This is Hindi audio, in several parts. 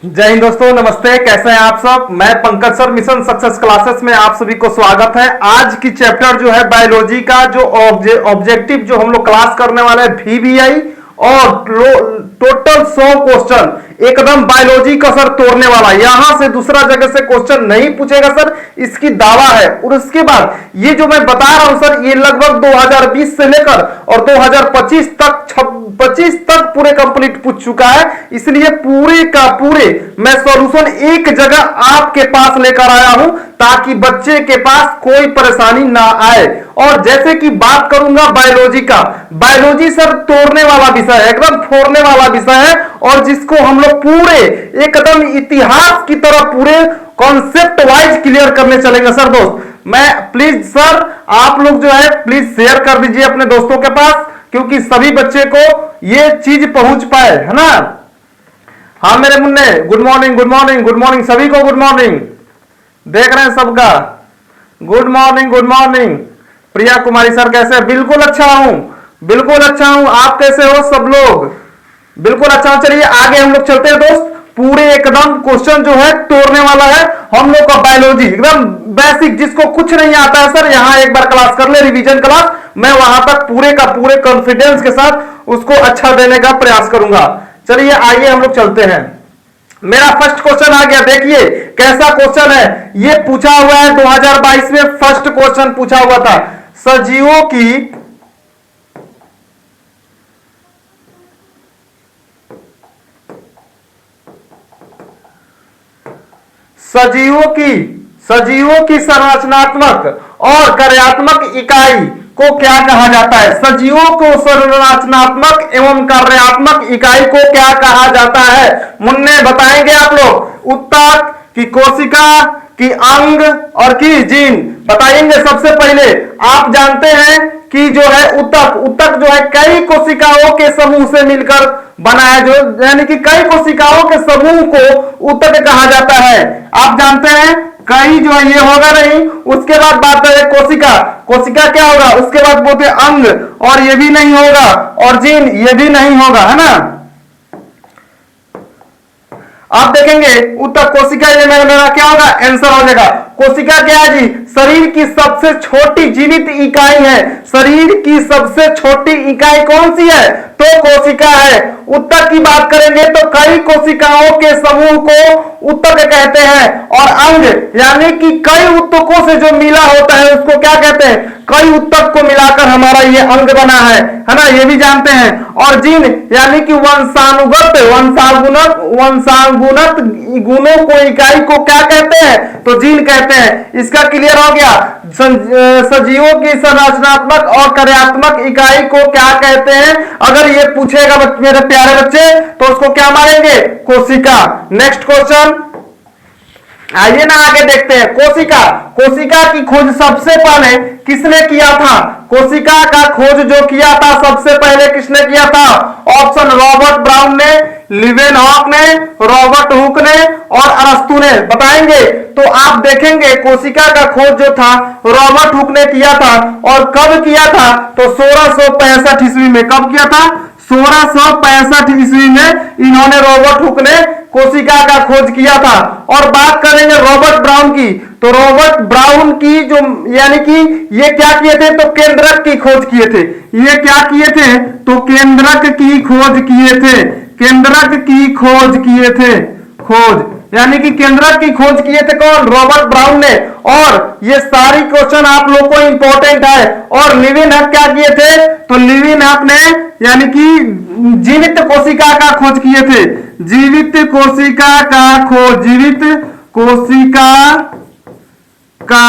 जय हिंद दोस्तों, नमस्ते। कैसे हैं आप सब? मैं Pankaj sir, mission success classes में आप सभी को स्वागत है। आज की चैप्टर जो है बायोलॉजी का जो ऑब्जेक्टिव जो हम लोग क्लास करने वाले हैं VBI और टोटल 100 क्वेश्चन एकदम बायोलॉजी का सर तोड़ने वाला। यहां से दूसरा जगह से क्वेश्चन नहीं पूछेगा सर, इसकी दावा है। और उसके बाद ये जो मैं बता रहा हूं सर, ये लगभग 2020 से लेकर और 2025 तक 25 तक पूरे कंप्लीट पूछ चुका है। इसलिए पूरे का पूरे मैं सॉल्यूशन एक जगह आपके पास लेकर आया हूं ताकि बच्चे के पास कोई परेशानी ना आए। और जैसे कि बात करूंगा बायोलॉजी का, बायोलॉजी सर तोड़ने वाला विषय है, एकदम फोड़ने वाला विषय है और जिसको हम लोग पूरे एकदम इतिहास की तरह पूरे कॉन्सेप्ट वाइज क्लियर करने चलेंगे सर। दोस्त मैं प्लीज सर आप लोग जो है प्लीज शेयर कर दीजिए अपने दोस्तों के पास, क्योंकि सभी बच्चे को ये चीज पहुंच पाए, है ना। हाँ मेरे मुन्ने, good morning good morning good morning सभी को, गुड मॉर्निंग। देख रहे हैं सबका, good morning good morning. Priya Kumari sir कैसे? बिल्कुल अच्छा हूं, बिल्कुल अच्छा हूं। आप कैसे हो सब लोग? बिल्कुल अच्छा हूं। चलिए आगे हम लोग चलते हैं दोस्त। पूरे एकदम क्वेश्चन जो है तोड़ने वाला है हम लोग का बायोलॉजी, एकदम बेसिक। जिसको कुछ नहीं आता है सर, यहां एक बार क्लास कर ले, रिवीजन क्लास। मैं वहां तक पूरे का पूरे कॉन्फिडेंस के साथ उसको अच्छा देने का प्रयास करूंगा। चलिए आइए हम लोग चलते हैं। मेरा फर्स्ट क्वेश्चन आ गया, देखिए कैसा क्वेश्चन है। ये पूछा हुआ है 2022 में, फर्स्ट क्वेश्चन पूछा हुआ था। सजीवों की संरचनात्मक और कार्यात्मक इकाई को क्या कहा जाता है? सजीवों को संरचनात्मक एवं कार्यात्मक इकाई को क्या कहा जाता है? मुन्ने बताएंगे आप लोग। उत्तक की कोशिका की अंग और की जीन बताएंगे। सबसे पहले आप जानते हैं कि जो है उत्तक जो है कई कोशिकाओं के समूह से मिलकर बना है, जो यानी कि कई कोशिकाओं के समूह को उत्तक कहा जाता है। आप जानते हैं कई जो है ये होगा नहीं। उसके बाद बात करें कोशिका क्या होगा? उसके बाद बोलते अंग, और ये भी नहीं होगा, और जीन ये भी नहीं होगा, है ना। आप देखेंगे उत्तक कोशिका, ये मेरा क्या होगा? आंसर हो जाएगा। कोशिका क्या है जी? शरीर की सबसे छोटी जीवित इकाई है। शरीर की सबसे छोटी इकाई कौन सी है? तो कोशिका है। उत्तक की बात करेंगे तो कई कोशिकाओं के समूह को उत्तक कहते हैं। और अंग यानी कि कई उत्तकों से जो मिला होता है उसको क्या कहते हैं? कई उत्तक को मिलाकर हमारा ये अंग बना है ना, ये भी जानते हैं। और जीन यानी कि वंशानुगत गुणों को इकाई को क्या कहते हैं? तो जीन कहते हैं। इसका क्लियर हो गया। सजीवों की संरचनात्मक और कार्यात्मक इकाई को क्या कहते हैं? अगर ये पूछेगा मेरे प्यारे बच्चे तो उसको क्या मारेंगे? कोशिका। नेक्स्ट क्वेश्चन, आइए ना आगे देखते हैं। कोशिका की खोज सबसे पहले किसने किया था? कोशिका का खोज जो किया था सबसे पहले किसने किया था? ऑप्शन रॉबर्ट ब्राउन ने, लिवेनहॉक ने, रॉबर्ट हुक ने और अरस्तु ने। बताएंगे तो आप देखेंगे कोशिका का खोज जो था रॉबर्ट हुक ने किया था। और कब किया था? तो 1665 ईस्वी में। कब किया था? 1665 ईस्वी में इन्होंने, रॉबर्ट हुक ने कोशिका का खोज किया था। और बात करेंगे रॉबर्ट ब्राउन की, तो रॉबर्ट ब्राउन की जो यानी कि ये क्या किए थे? तो केंद्रक की खोज किए थे। ये क्या किए थे? तो केंद्रक की खोज किए थे। केंद्रक की खोज किए थे। खोज यानी कि केंद्रक की खोज किए थे कौन? रॉबर्ट ब्राउन ने। और ये सारी क्वेश्चन आप लोग को इंपॉर्टेंट है। और लिविनहक क्या किए थे? तो लिविनहक ने यानी कि जीवित कोशिका का खोज किए थे। जीवित कोशिका का खोज, जीवित कोशिका का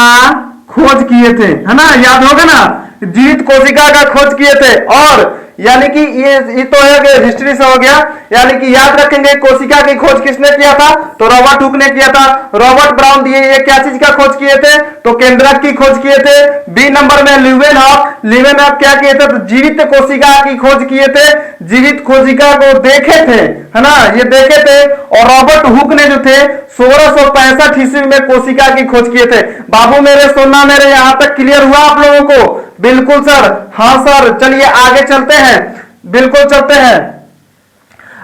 खोज किए थे, है ना। याद होगा ना, जीवित कोशिका का खोज किए थे। और यानी कि ये तो है हिस्ट्री से हो गया। यानी कि याद रखेंगे कोशिका की खोज किसने किया था? तो रॉबर्ट हुक ने किया था। रॉबर्ट ब्राउन दिए ये क्या चीज का खोज किए थे? तो केंद्रक की खोज किए थे। बी नंबर में लिवेनहॉक क्या किए थे? तो जीवित कोशिका की खोज किए थे। जीवित कोशिका को देखे थे, है ना, ये देखे थे। और रॉबर्ट हुक ने जो थे 1665 ईस्वी में कोशिका की खोज किए थे। बाबू मेरे, सोना मेरे, यहां तक क्लियर हुआ आप लोगों को? बिल्कुल सर, हाँ सर। चलिए आगे चलते हैं, बिल्कुल चलते हैं।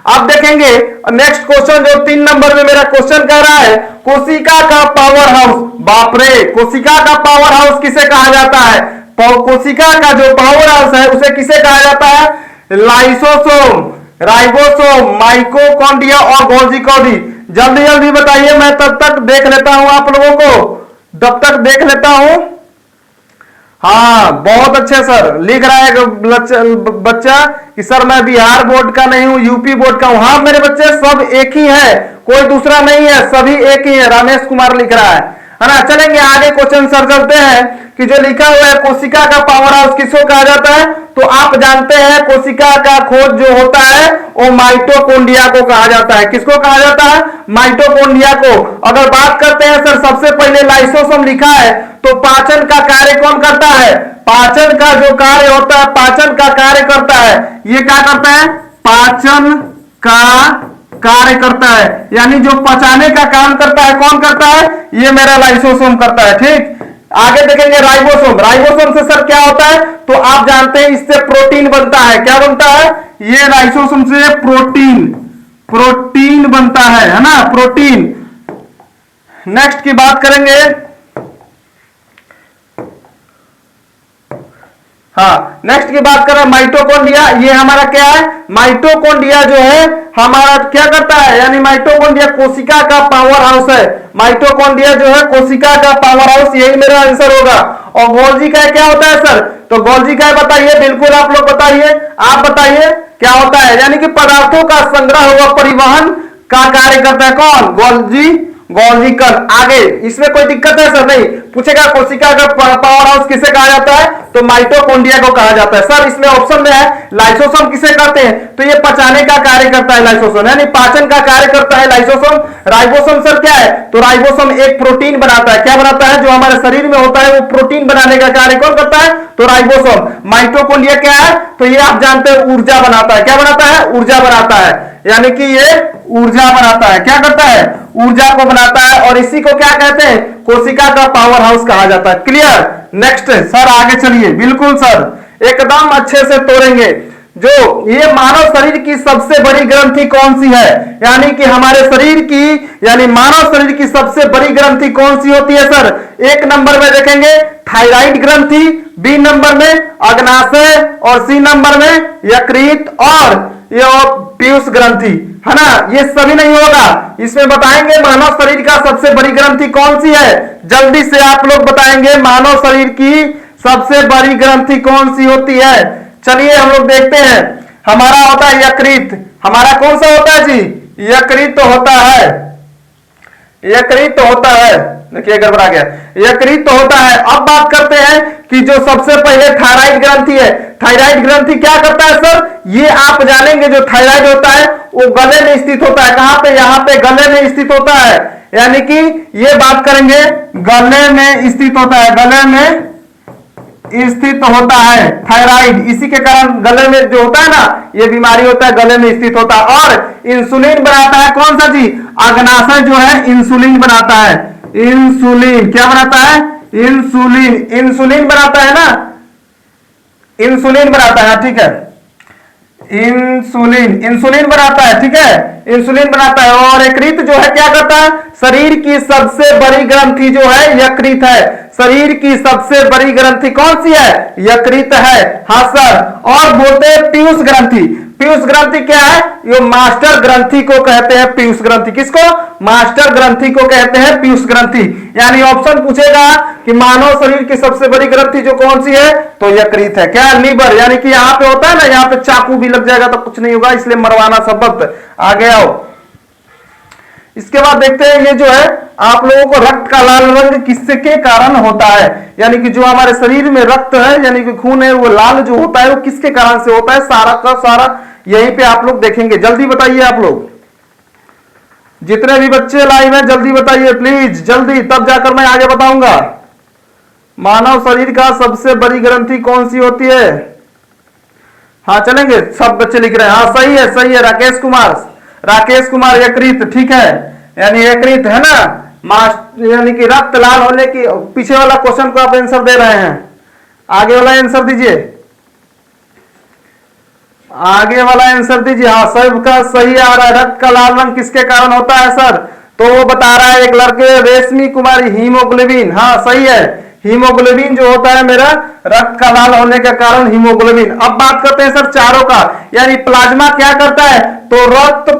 अब देखेंगे नेक्स्ट क्वेश्चन जो 3 नंबर में मेरा क्वेश्चन कह रहा है, कोशिका का पावर हाउस। बाप रे, कोशिका का पावर हाउस किसे कहा जाता है? कोशिका का जो पावर हाउस है उसे किसे कहा जाता है? लाइसोसोम, राइबोसोम, माइटोकॉन्ड्रिया और गोल्गी कॉडी। जल्दी जल्दी बताइए, मैं तब तक देख लेता हूं आप लोगों को, तब तक देख लेता हूं। हाँ बहुत अच्छे सर, लिख रहा है बच्चा कि सर मैं बिहार बोर्ड का नहीं हूं, यूपी बोर्ड का हूं। हाँ मेरे बच्चे सब एक ही है, कोई दूसरा नहीं है, सभी एक ही है। रामेश कुमार लिख रहा है ना। चलेंगे आगे क्वेश्चन सर चलते हैं कि जो लिखा हुआ है कोशिका का पावर हाउस किसको कहा जाता है? तो आप जानते हैं कोशिका का खोज जो होता है वो माइटोकॉन्ड्रिया को कहा जाता है। किसको कहा जाता है? माइटोकॉन्ड्रिया को। अगर बात करते हैं सर सबसे पहले लाइसोसोम लिखा है, तो पाचन का कार्य कौन करता है? पाचन का जो कार्य होता है, पाचन का कार्य करता है, ये क्या करता है? पाचन का कार्य करता है, यानी जो पचाने का काम करता है कौन करता है? ये मेरा लाइसोसोम करता है। ठीक, आगे देखेंगे राइबोसोम। राइबोसोम से सर क्या होता है? तो आप जानते हैं इससे प्रोटीन बनता है। क्या बनता है? ये लाइसोसोम से प्रोटीन बनता है ना, प्रोटीन। नेक्स्ट की बात करेंगे, हाँ नेक्स्ट की बात करें माइटोकॉन्ड्रिया। ये हमारा क्या है? माइटोकॉन्ड्रिया जो है हमारा क्या करता है? यानी माइटोकॉन्ड्रिया कोशिका का पावर हाउस है। माइटोकॉन्ड्रिया जो है कोशिका का पावर हाउस, यही मेरा आंसर होगा। और गोल्गी का क्या होता है सर? तो गोल्गी का बताइए, बिल्कुल आप लोग बताइए, आप बताइए क्या होता है? यानी कि पदार्थों का संग्रह व परिवहन का कार्य करता है कौन? गोल्गी कण। आगे इसमें कोई दिक्कत है सर? नहीं पूछेगा कोशिका का पावर हाउस किसे कहा जाता है? तो माइटोकॉन्ड्रिया को कहा जाता है। सर इसमें ऑप्शन में है लाइसोसोम किसे कहते हैं? तो ये पचाने का कार्य करता है लाइसोसोम, यानी पाचन का कार्य करता है लाइसोसोम। राइबोसोम सर क्या है? तो राइबोसोम एक प्रोटीन बनाता है। क्या बनाता है? जो हमारे शरीर में होता है वो प्रोटीन बनाने का कार्य कौन करता है? तो राइबोसोम। माइटोकॉन्ड्रिया क्या है? तो ये आप जानते हैं ऊर्जा बनाता है। क्या बनाता है? ऊर्जा बनाता है, यानी कि ये ऊर्जा बनाता है। क्या करता है? ऊर्जा को बनाता है, और इसी को क्या कहते हैं? कोशिका का पावर हाउस कहा जाता है। क्लियर? नेक्स्ट सर आगे चलिए। बिल्कुल सर एकदम अच्छे से तोड़ेंगे। जो ये मानव शरीर की सबसे बड़ी ग्रंथि कौन सी है? यानी कि हमारे शरीर की, यानी मानव शरीर की सबसे बड़ी ग्रंथि कौन सी होती है सर? 1 नंबर में देखेंगे थायराइड ग्रंथि, बी नंबर में अग्नाशय, और सी नंबर में यकृत और ये पीयूष ग्रंथि, है ना। ये सभी नहीं होगा, इसमें बताएंगे मानव शरीर का सबसे बड़ी ग्रंथि कौन सी है। जल्दी से आप लोग बताएंगे मानव शरीर की सबसे बड़ी ग्रंथि कौन सी होती है। चलिए हम लोग देखते हैं। हमारा होता है यकृत। हमारा कौन सा होता है जी? यकृत तो होता है, यकृत तो होता है। देखिए गड़बड़ा गया, यकृत तो होता है। अब बात करते हैं कि जो सबसे पहले थायराइड ग्रंथि है। थायराइड ग्रंथि क्या करता है सर? ये आप जानेंगे जो थायराइड होता है वो गले में स्थित होता है। कहां पे? यहाँ पे गले में स्थित होता है, यानी कि ये बात करेंगे गले में स्थित होता है, गले में स्थित होता है थायराइड। इसी के कारण गले में जो होता है ना ये बीमारी होता है, गले में स्थित होता है। और इंसुलिन बनाता है कौन सा जी? अग्नाशय जो है इंसुलिन बनाता है। इंसुलिन क्या बनाता है? इंसुलिन, इंसुलिन बनाता है ना, इंसुलिन बनाता है। ठीक है, इंसुलिन, इंसुलिन बनाता है। ठीक है, इंसुलिन बनाता है। और यकृत जो है क्या करता है? शरीर की सबसे बड़ी ग्रंथि जो है यकृत है। शरीर की सबसे बड़ी ग्रंथि कौन सी है? यकृत है। हाँ सर। और बोलते हैं पीयूष ग्रंथि। पीयूष ग्रंथि क्या है? ये मास्टर ग्रंथि को कहते हैं पीयूष ग्रंथि। किसको? मास्टर ग्रंथि को कहते हैं पीयूष ग्रंथि। यानी ऑप्शन पूछेगा कि मानव शरीर की सबसे बड़ी ग्रंथि जो कौन सी है? तो यकृत है। क्या? लीवर, यानी कि यहाँ पे होता है ना, यहाँ पे चाकू भी लग जाएगा तो कुछ नहीं होगा, इसलिए मरवाना शब्द। आगे आओ। इसके बाद देखते हैं ये जो है आप लोगों को रक्त का लाल रंग किसके कारण होता है। यानी कि जो हमारे शरीर में रक्त है यानी कि खून है वो लाल जो होता है वो किसके कारण से होता है? सारा का सारा यहीं पे आप लोग देखेंगे। जल्दी बताइए आप लोग, जितने भी बच्चे लाइव हैं जल्दी बताइए प्लीज, जल्दी, तब जाकर मैं आगे बताऊंगा। मानव शरीर का सबसे बड़ी ग्रंथि कौन सी होती है? हाँ चलेंगे, सब बच्चे लिख रहे हैं। हाँ सही है, सही है। राकेश कुमार, राकेश कुमार यकृत। ठीक है, यानी यकृत है ना, यानी कि रक्त लाल होने की। पीछे वाला क्वेश्चन को आप आंसर दे रहे हैं, आगे वाला आंसर दीजिए। आगे वाला आंसर दीजिए। हाँ, सबका सही आ रहा है। रक्त का लाल रंग किसके कारण होता है सर? तो वो बता रहा है एक लड़के रेशमी कुमारी, हीमोग्लोबिन। हाँ सही है, हीमोग्लोबिन जो होता है मेरा रक्त का लाल होने का कारण हीमोग्लोबिन। अब बात करते हैं सर चारों का, यानी प्लाज्मा क्या करता है? तो रक्त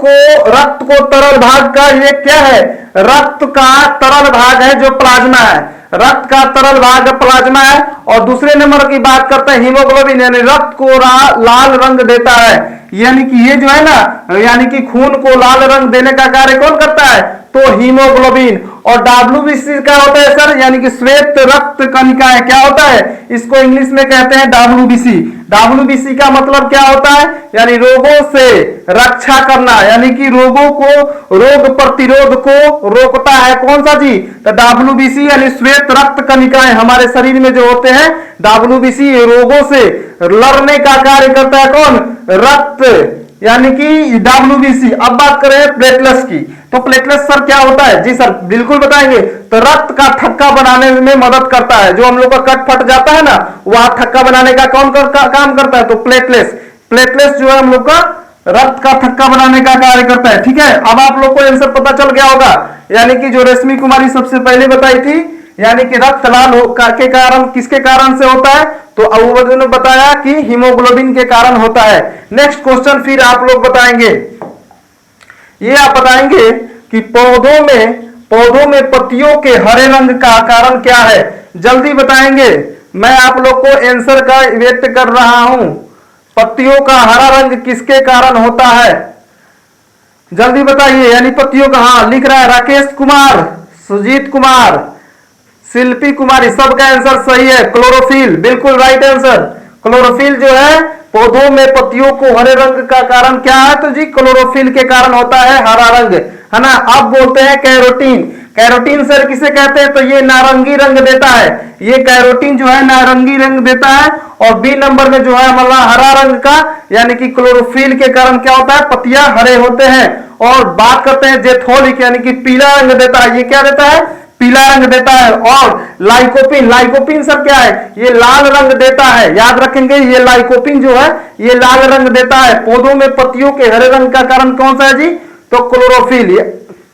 को तरल भाग का ये क्या है? रक्त का तरल भाग है जो प्लाज्मा है, रक्त का तरल भाग प्लाज्मा है। और दूसरे नंबर की बात करते हैं हीमोग्लोबिन, यानी रक्त को लाल रंग देता है, यानी कि ये जो है ना, यानी कि खून को लाल रंग देने का कार्य कौन करता है? तो हीमोग्लोबिन। और डब्ल्यूबीसी क्या होता है सर? यानी कि श्वेत रक्त कणिकाएं। क्या होता है? इसको इंग्लिश में कहते हैं डब्ल्यूबीसी। डब्ल्यूबीसी का मतलब क्या होता है? यानी रोगों से रक्षा करना, यानी कि रोगों को, रोग प्रतिरोध को रोकता है। कौन सा जी? तो डब्ल्यूबीसी, यानी श्वेत रक्त कणिकाएं हमारे शरीर में जो होते हैं, डब्ल्यूबीसी रोगों से लड़ने का कार्य करता है। कौन? रक्त, यानी कि डब्ल्यूबीसी। अब बात करें प्लेटलेट्स की, तो प्लेटलेट्स सर क्या होता है? जी सर बिल्कुल बताएंगे। तो रक्त का थक्का बनाने में मदद करता है, जो हम लोग का कट फट जाता है ना, वह थक्का बनाने का कौन काम करता है? तो प्लेटलेट्स। प्लेटलेट्स जो है हम लोग का रक्त का थक्का बनाने का कार्य करता है। ठीक है, अब आप लोग को आंसर पता चल गया होगा, यानी कि जो रेशमी कुमारी सबसे पहले बताई थी, यानी कि रक्त लाल के कारण किसके कारण से होता है? तो अबू ने बताया कि हीमोग्लोबिन के कारण होता है। नेक्स्ट क्वेश्चन फिर आप लोग बताएंगे, ये आप बताएंगे कि पौधों में पत्तियों के हरे रंग का कारण क्या है? जल्दी बताएंगे, मैं आप लोग को आंसर का व्यक्त कर रहा हूं। पत्तियों का हरा रंग किसके कारण होता है? जल्दी बताइए। यानी पत्तियों का, हाँ लिख रहा है राकेश कुमार, सुजीत कुमार, शिल्पी कुमारी, सबका आंसर सही है। क्लोरोफिल, बिल्कुल राइट आंसर। क्लोरोफिल जो है पौधों में पत्तियों को हरे रंग का कारण क्या है? तो जी क्लोरोफिल के कारण होता है हरा रंग, है ना। अब बोलते हैं कैरोटीन। कैरोटीन सर किसे कहते हैं? तो ये नारंगी रंग देता है, ये कैरोटीन जो है नारंगी रंग देता है। और बी नंबर में जो है हमारा हरा रंग का, यानी कि क्लोरोफिल के कारण क्या होता है? पत्तियां हरे होते हैं। और बात करते हैं जेथोलिक, यानी कि पीला रंग देता है, ये क्या देता है? पीला रंग देता है। और लाइकोपिन, लाइकोपिन सर क्या है? ये लाल रंग देता है, याद रखेंगे, ये लाइकोपिन जो है ये लाल रंग देता है। पौधों में पत्तियों के हरे रंग का कारण कौन सा है जी? तो क्लोरोफिल।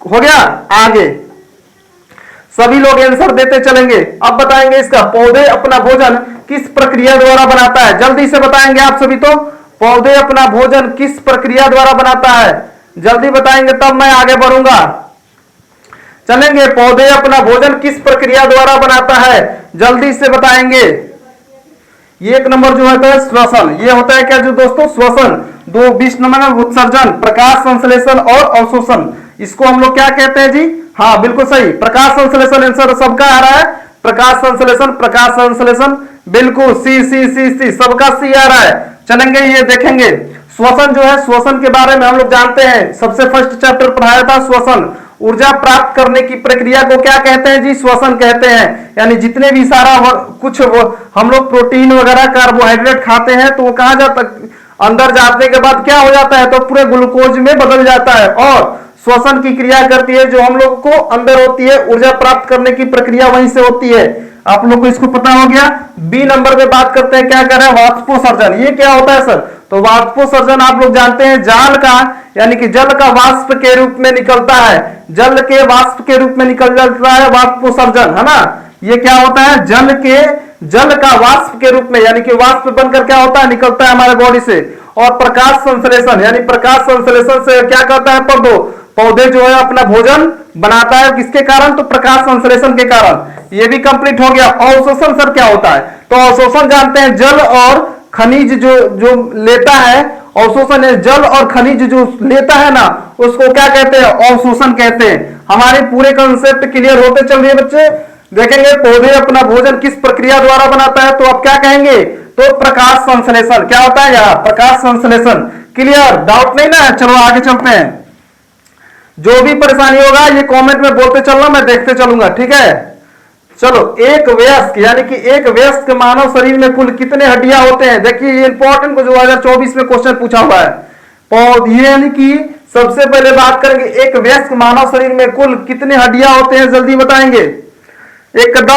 हो गया। आगे सभी लोग आंसर देते चलेंगे। अब बताएंगे इसका, पौधे अपना भोजन किस प्रक्रिया द्वारा बनाता है? जल्दी से बताएंगे आप सभी। तो पौधे अपना भोजन किस प्रक्रिया द्वारा बनाता है? जल्दी बताएंगे तब मैं आगे बढ़ूंगा। चलेंगे, पौधे अपना भोजन किस प्रक्रिया द्वारा बनाता है? जल्दी से बताएंगे। ये एक नंबर जो होता है श्वसन, ये होता है क्या जो दोस्तों? श्वसन। 20 नंबर में उत्सर्जन, प्रकाश संश्लेषण और अवशोषण, इसको हम लोग क्या कहते हैं जी? हाँ बिल्कुल सही, प्रकाश संश्लेषण आंसर सबका आ रहा है। प्रकाश संश्लेषण, प्रकाश संश्लेषण, बिल्कुल सी सी सी सी, सबका सी आ रहा है। चलेंगे, ये देखेंगे श्वसन जो है, श्वसन के बारे में हम लोग जानते हैं, सबसे फर्स्ट चैप्टर पढ़ाया था श्वसन। ऊर्जा प्राप्त करने की प्रक्रिया को क्या कहते हैं जी? श्वसन कहते हैं। यानी जितने भी सारा कुछ हम लोग प्रोटीन वगैरह कार्बोहाइड्रेट खाते हैं तो वो कहाँ जाता, अंदर जाने के बाद क्या हो जाता है? तो पूरे ग्लूकोज में बदल जाता है। और श्वसन की क्रिया करती है जो हम लोग को अंदर होती है, ऊर्जा प्राप्त करने की प्रक्रिया वहीं से होती है। आप लोग को इसको पता हो गया। बी नंबर पे बात करते हैं, क्या कर रहे हैं? वाष्पोत्सर्जन। ये क्या होता है सर? तो वाष्पोत्सर्जन आप लोग जानते हैं, जाल का, यानी कि जल का वाष्प के रूप में निकलता है, जल के वाष्प के रूप में निकल जाता है वाष्पोत्सर्जन, है ना। ये क्या होता है? जल का वाष्प के रूप में, यानी कि वाष्प बनकर क्या होता है? निकलता है हमारे बॉडी से। और प्रकाश संश्लेषण, यानी प्रकाश संश्लेषण से क्या करता है? पौधे जो है अपना भोजन बनाता है, किसके कारण? तो प्रकाश संश्लेषण के कारण। ये भी कंप्लीट हो गया। अवशोषण सर क्या होता है? तो अवशोषण जानते हैं, जल और खनिज जो लेता है, अवशोषण है जल और खनिज जो लेता है ना, उसको क्या कहते हैं? अवशोषण कहते हैं। हमारे पूरे कंसेप्ट क्लियर होते चल रही है बच्चे। देखेंगे पौधे अपना भोजन किस प्रक्रिया द्वारा बनाता है, तो आप क्या कहेंगे? तो प्रकाश संश्लेषण। क्या होता है यार? प्रकाश संश्लेषण। क्लियर? डाउट नहीं ना? चलो आगे चलते हैं। जो भी परेशानी होगा ये कमेंट में बोलते चलना, मैं देखते चलूंगा, ठीक है। चलो, एक वयस्क, यानी कि एक वयस्क मानव शरीर में कुल कितने हड्डियां होते हैं? देखिए ये इंपॉर्टेंट को 2024 में क्वेश्चन पूछा हुआ है। यानी कि सबसे पहले बात करेंगे, एक वयस्क मानव शरीर में कुल कितने हड्डियां होते हैं? जल्दी बताएंगे एकदम।